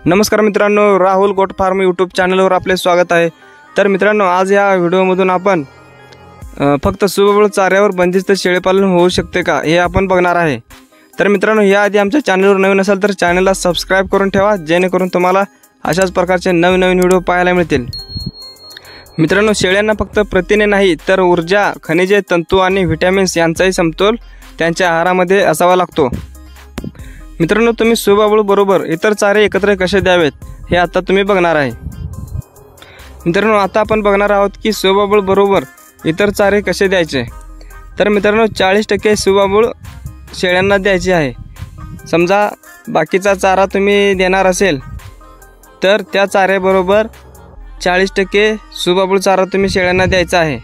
नमस्कार मित्रांनो, Rahul goat farm YouTube चॅनलवर आपले स्वागत आहे। तर मित्रांनो, आज या व्हिडिओमधून आपण फक्त सुबबळ चाऱ्यावर बंदिस्त शेळीपालन होऊ शकते का हे आपण बघणार आहे। तर मित्रांनो, याआधी आमच्या चॅनलवर नवीन असाल तर चॅनलला सबस्क्राइब करून ठेवा, जेणेकरून तुम्हाला अशाच प्रकारचे नवीन व्हिडिओ पाहायला मिळतील। मित्रांनो, शेळ्यांना फक्त प्रथिने नाही तर ऊर्जा, खनिजे, तंतू आणि व्हिटॅमिन्स यांचाही समतोल त्यांच्या आहारामध्ये असावा लागतो। मित्रांनो, तुम्ही सुबबळ बरोबर इतर चारे एकत्र कसे द्यावेत हे आता तुम्ही बघणार आहे। मित्रांनो, आता आपण बघणार आहोत की सुबबळ बरोबर इतर चारे कसे द्यायचे। तर मित्रांनो, 40% सुबबळ शेळ्यांना द्यायचे आहे। समजा बाकीचा चारा तुम्ही देणार असेल तर त्या चाऱ्याबरोबर 40% सुबबळ चारा तुम्ही शेळ्यांना द्यायचा आहे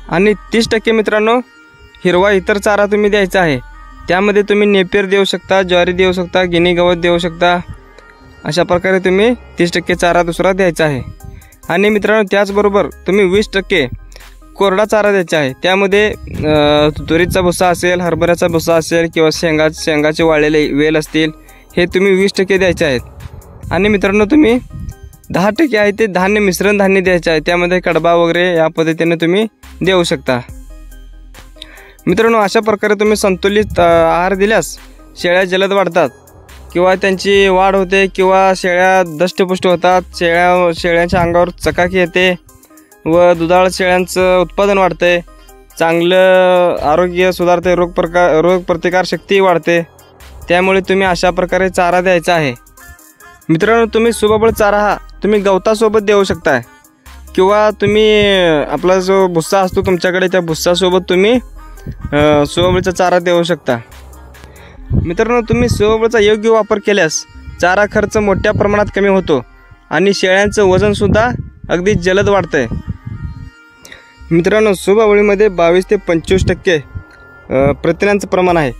आणि 30% मित्रांनो हिरवा इतर चारा तुम्ही द्यायचा आहे। त्यामध्ये तुम्ही नेपियर देऊ शकता, ज्वारी देऊ शकता, गिनी गवत देऊ शकता। अशा प्रकारे तुम्ही 30% चारा दुसरा द्यायचा आहे। आणि मित्रांनो, त्याचबरोबर तुम्ही 20% कोरडा चारा द्यायचा आहे। त्यामध्ये तुरीचा भुसा असेल, हरभऱ्याचा भुसा असेल किंवा शेंगाचे वाळलेले वेल असतील, हे तुम्ही 20% द्यायचे आहेत। आणि मित्रांनो, तुम्ही 10% आहे ते धान्य मिश्रण धान्य द्यायचे आहे। त्यामध्ये कडबा वगैरे या पद्धतीने तुम्ही देऊ शकता। मित्रांनो, अशा प्रकारे तुम्ही संतुलित आहार दिल्यास शेळ्या जलद वाढतात किंवा त्यांची वाढ होते किंवा शेळ्या दष्टपुष्ट होतात। शेळ्यांच्या अंगावर चकाकी येते व दुधाळ शेळ्यांचं उत्पादन वाढते, चांगलं आरोग्य सुधारते, रोगप्रतिकार शक्ती वाढते। त्यामुळे तुम्ही अशा प्रकारे चारा द्यायचा आहे। मित्रांनो, तुम्ही सुबबळ चारा हा तुम्ही गवतासोबत देऊ शकता किंवा तुम्ही आपला जो भुस्सा असतो तुमच्याकडे त्या भुस्सासोबत तुम्ही सुबबळचा चारा देऊ शकता। मित्रांनो, तुम्ही सुबबळचा योग्य वापर केल्यास चारा खर्च मोठ्या प्रमाणात कमी होतो आणि शेळ्यांचं वजनसुद्धा अगदी जलद वाढते। मित्रांनो, सुबबळीमध्ये 22 ते 25% प्रथिनांचं प्रमाण आहे।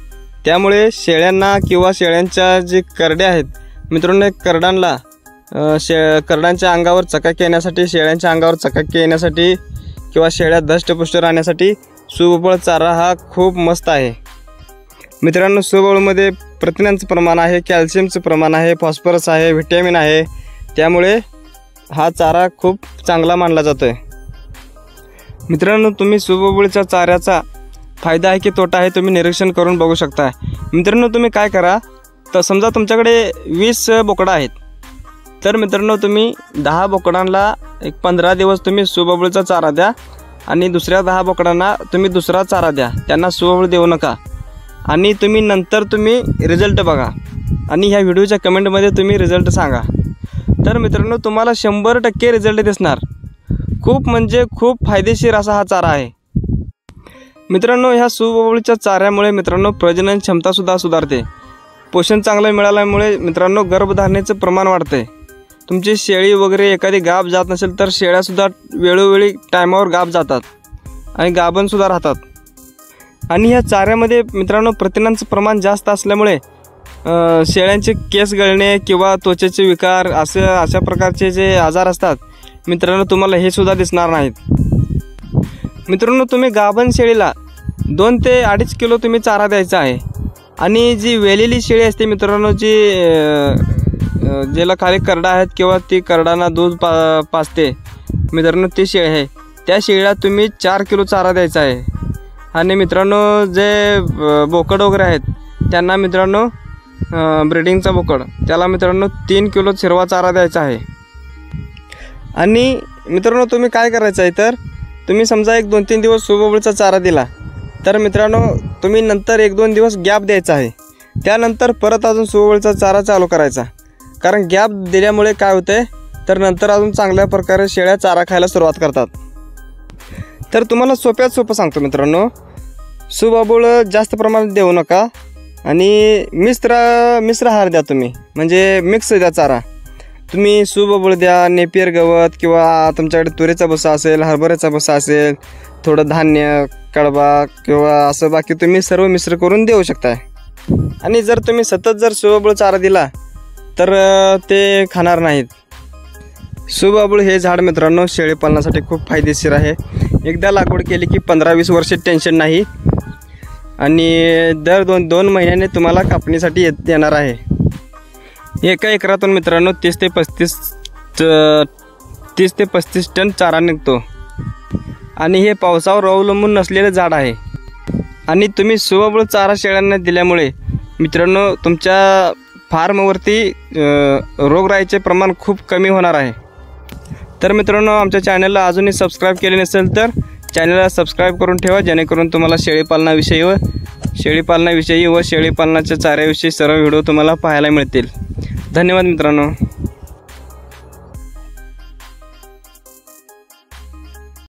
त्यामुळे शेळ्यांना किंवा शेळ्यांच्या जे करड्या आहेत मित्रांनो, करडांच्या अंगावर चकाकी येण्यासाठी, शेळ्यांच्या अंगावर चकाकी येण्यासाठी किंवा शेळ्या दष्टपुष्ट राहण्यासाठी सुबबळ चारा हा खूप मस्त आहे। मित्रांनो, सुबबळमध्ये प्रथिनांचं प्रमाण आहे, कॅल्शियमचं प्रमाण आहे, फॉस्फरस आहे, व्हिटॅमिन आहे। त्यामुळे हा चारा खूप चांगला मानला जातो आहे। मित्रांनो, तुम्ही सुबबळच्या चाऱ्याचा फायदा आहे की तोटा आहे तुम्ही निरीक्षण करून बघू शकता। मित्रांनो, तुम्ही काय करा, तर समजा तुमच्याकडे 20 बोकडं आहेत, तर मित्रांनो तुम्ही 10 बोकडांना एक 15 दिवस तुम्ही सुबबळचा चारा द्या आणि दुसऱ्या 10 बोकडांना तुम्ही दुसरा चारा द्या, त्यांना सुबबळ देऊ नका। आणि तुम्ही नंतर तुम्ही रिझल्ट बघा आणि ह्या व्हिडिओच्या कमेंटमध्ये तुम्ही रिझल्ट सांगा। तर मित्रांनो, तुम्हाला 100% रिझल्ट दिसणार। खूप म्हणजे खूप फायदेशीर असा हा चारा आहे। मित्रांनो, ह्या सुबबळीच्या चाऱ्यामुळे मित्रांनो प्रजनन क्षमतासुद्धा सुधारते, पोषण चांगलं मिळाल्यामुळे मित्रांनो गर्भधारणेचं प्रमाण वाढते। तुमची शेळी वगैरे एखादी गाभ जात नसेल तर शेळ्यासुद्धा वेळोवेळी टायमावर गाभ जातात आणि गाभणसुद्धा राहतात। आणि ह्या चाऱ्यामध्ये मित्रांनो प्रथिनांचं प्रमाण जास्त असल्यामुळे शेळ्यांचे केस गळणे किंवा त्वचेचे विकार अशा प्रकारचे जे आजार असतात मित्रांनो तुम्हाला हे सुद्धा दिसणार नाहीत। मित्रांनो, तुम्ही गाभण शेळीला 2 ते 2.5 किलो तुम्ही चारा द्यायचा आहे। आणि जी वेलेली शेळी असते मित्रांनो, ज्याला खाली करडा आहेत किंवा ती करडांना दूध पाजते मित्रांनो, ती शेळी आहे, त्या शेळीला तुम्ही 4 किलो चारा द्यायचा आहे। आणि मित्रांनो, जे बोकड वगैरे आहेत त्यांना मित्रांनो ब्रीडिंगचा बोकड त्याला मित्रांनो 3 किलो हिरवा चारा द्यायचा आहे। आणि मित्रांनो, तुम्ही काय करायचं आहे, तर तुम्ही समजा 1-2-3 दिवस सुबबळचा चारा दिला तर मित्रांनो तुम्ही नंतर 1-2 दिवस गॅप द्यायचा आहे। त्यानंतर परत अजून सुबबळचा चारा चालू करायचा, कारण गॅप दिल्यामुळे काय होते तर नंतर अजून चांगल्या प्रकारे शेळ्या चारा खायला सुरुवात करतात। तर तुम्हाला सोप्यात सोपं सांगतो मित्रांनो, सुबबळ जास्त प्रमाणात देऊ नका आणि मिश्र आहार द्या तुम्ही, म्हणजे मिक्स द्या चारा। तुम्ही सुबबळ द्या, नेपियर गवत किंवा तुमच्याकडे तुरीचा भुसा असेल, हरभऱ्याचा भुसा असेल, थोडं धान्य, कडबा किंवा असं बाकी तुम्ही सर्व मिश्र करून देऊ शकता। आणि जर तुम्ही सतत सुबबळ चारा दिला तर ते खाणार नाहीत। सुबबळ हे झाड मित्रांनो शेळीपालनासाठी खूप फायदेशीर आहे। एकदा लागवड केली की 15-20 वर्षे टेन्शन नाही आणि दर 2 महिन्याने तुम्हाला कापणीसाठी येणार आहे। एका एकरातून मित्रांनो 30 ते 35 टन चारा निघतो आणि हे पावसावर अवलंबून नसलेले झाड आहे। आणि तुम्ही सुबबळ चारा शेळ्यांना दिल्यामुळे मित्रांनो तुमच्या फार्मवरती रोगराईचे प्रमाण खूप कमी होणार आहे। तर मित्रांनो आमच्या चॅनलला अजूनही सबस्क्राईब केले नसेल तर चॅनलला सबस्क्राईब करून ठेवा, जेणेकरून तुम्हाला शेळीपालनाविषयी व शेळीपालनाच्या चाऱ्याविषयी सर्व व्हिडिओ तुम्हाला पाहायला मिळतील। धन्यवाद मित्रांनो।